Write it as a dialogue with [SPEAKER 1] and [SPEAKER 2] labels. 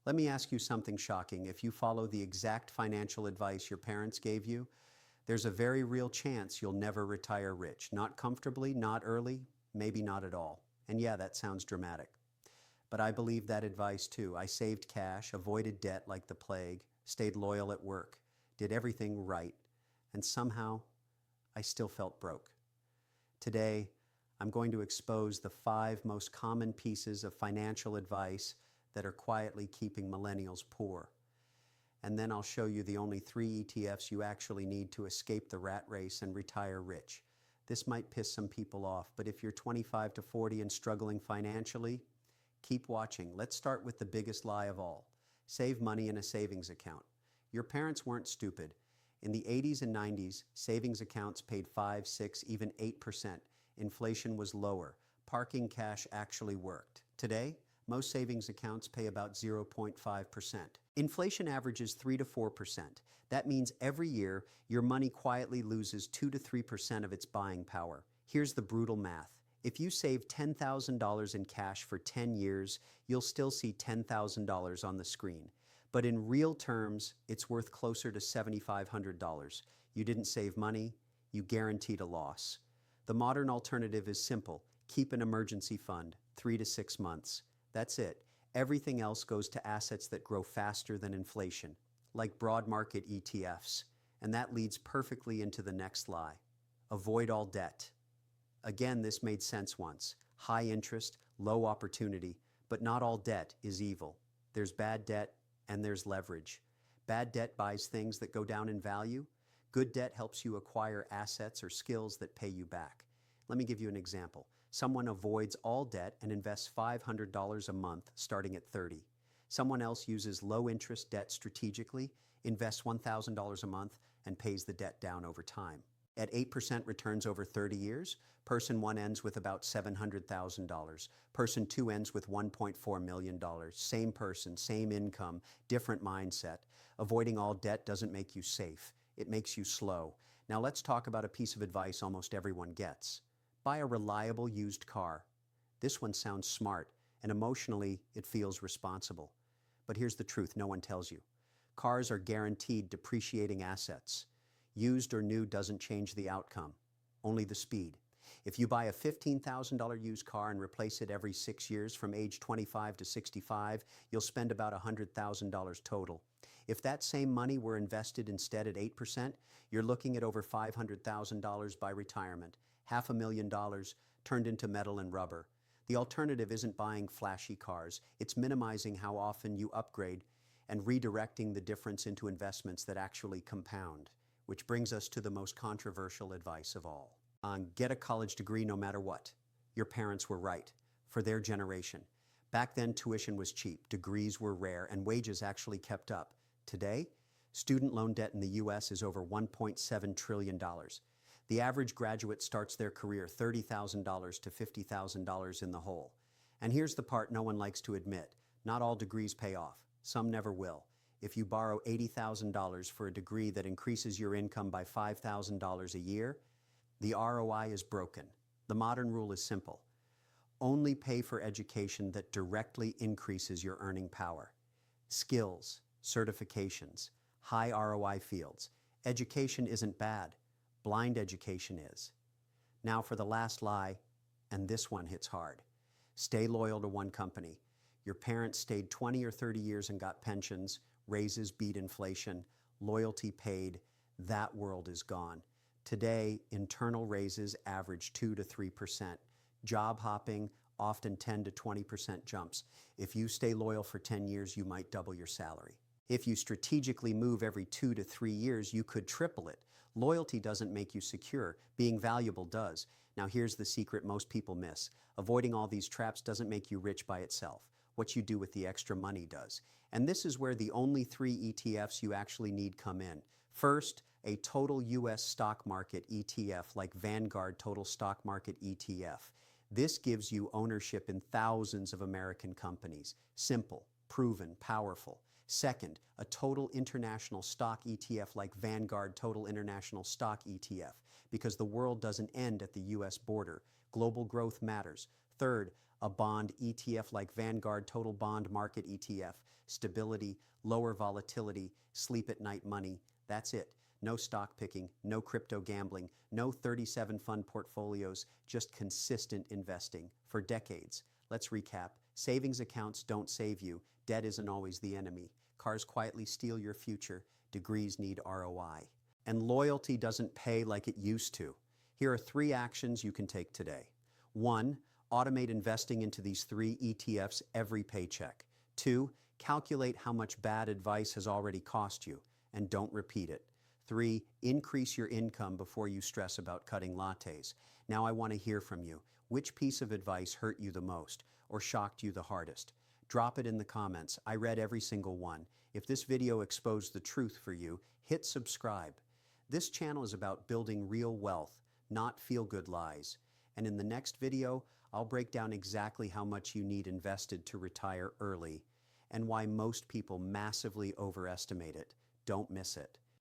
[SPEAKER 1] Let me ask you something shocking. If you follow the exact financial advice your parents gave you, there's a very real chance you'll never retire rich. Not comfortably, not early, maybe not at all. And yeah, that sounds dramatic. But I believe that advice too. I saved cash, avoided debt like the plague, stayed loyal at work, did everything right, and somehow I still felt broke. Today, I'm going to expose the 5 most common pieces of financial advice that are quietly keeping millennials poor. And then I'll show you the only 3 ETFs you actually need to escape the rat race and retire rich. This might piss some people off, but if you're 25 to 40 and struggling financially, keep watching. Let's start with the biggest lie of all. Save money in a savings account. Your parents weren't stupid. In the 80s and 90s, savings accounts paid 5, 6, even 8%. Inflation was lower. Parking cash actually worked. Today, most savings accounts pay about 0.5%. Inflation averages 3 to 4%. That means every year, your money quietly loses 2 to 3% of its buying power. Here's the brutal math. If you save $10,000 in cash for 10 years, you'll still see $10,000 on the screen. But in real terms, it's worth closer to $7,500. You didn't save money, you guaranteed a loss. The modern alternative is simple. Keep an emergency fund, 3 to 6 months. That's it. Everything else goes to assets that grow faster than inflation, like broad market ETFs. And that leads perfectly into the next lie. Avoid all debt. Again, this made sense once. High interest, low opportunity, but not all debt is evil. There's bad debt and there's leverage. Bad debt buys things that go down in value. Good debt helps you acquire assets or skills that pay you back. Let me give you an example. Someone avoids all debt and invests $500 a month starting at 30. Someone else uses low-interest debt strategically, invests $1,000 a month, and pays the debt down over time. At 8% returns over 30 years, person 1 ends with about $700,000. Person 2 ends with $1.4 million. Same person, same income, different mindset. Avoiding all debt doesn't make you safe. It makes you slow. Now let's talk about a piece of advice almost everyone gets. Buy a reliable used car. This one sounds smart, and emotionally, it feels responsible. But here's the truth no one tells you. Cars are guaranteed depreciating assets. Used or new doesn't change the outcome, only the speed. If you buy a $15,000 used car and replace it every 6 years from age 25 to 65, you'll spend about $100,000 total. If that same money were invested instead at 8%, you're looking at over $500,000 by retirement. $500,000 turned into metal and rubber. The alternative isn't buying flashy cars. It's minimizing how often you upgrade and redirecting the difference into investments that actually compound. Which brings us to the most controversial advice of all. Get a college degree no matter what. Your parents were right. For their generation. Back then, tuition was cheap, degrees were rare, and wages actually kept up. Today, student loan debt in the U.S. is over $1.7 trillion. The average graduate starts their career $30,000 to $50,000 in the hole. And here's the part no one likes to admit. Not all degrees pay off. Some never will. If you borrow $80,000 for a degree that increases your income by $5,000 a year, the ROI is broken. The modern rule is simple. Only pay for education that directly increases your earning power. Skills, certifications, high ROI fields. Education isn't bad. Blind education is. Now for the last lie, and this one hits hard. Stay loyal to one company. Your parents stayed 20 or 30 years and got pensions, raises beat inflation, loyalty paid. That world is gone. Today, internal raises average 2 to 3%. Job hopping, often 10 to 20% jumps. If you stay loyal for 10 years, you might double your salary. If you strategically move every 2 to 3 years, you could triple it. Loyalty doesn't make you secure. Being valuable does. Now here's the secret most people miss. Avoiding all these traps doesn't make you rich by itself. What you do with the extra money does. And this is where the only 3 ETFs you actually need come in. First, a total U.S. stock market ETF like Vanguard Total Stock Market ETF. This gives you ownership in thousands of American companies. Simple, proven, powerful. Second, a total international stock ETF like Vanguard Total International Stock ETF, because the world doesn't end at the U.S. border. Global growth matters. Third, A bond ETF like Vanguard Total Bond Market ETF. Stability, lower volatility, sleep at night money. That's it. No stock picking, no crypto gambling, no 37 fund portfolios, just consistent investing for decades. Let's recap. Savings accounts don't save you. Debt isn't always the enemy. Cars quietly steal your future. Degrees need ROI. And loyalty doesn't pay like it used to. Here are 3 actions you can take today. 1. Automate investing into these 3 ETFs every paycheck. 2. Calculate how much bad advice has already cost you, and don't repeat it. 3. Increase your income before you stress about cutting lattes. Now I want to hear from you. Which piece of advice hurt you the most or shocked you the hardest? Drop it in the comments. I read every single one. If this video exposed the truth for you, hit subscribe. This channel is about building real wealth, not feel-good lies. And in the next video, I'll break down exactly how much you need invested to retire early and why most people massively overestimate it. Don't miss it.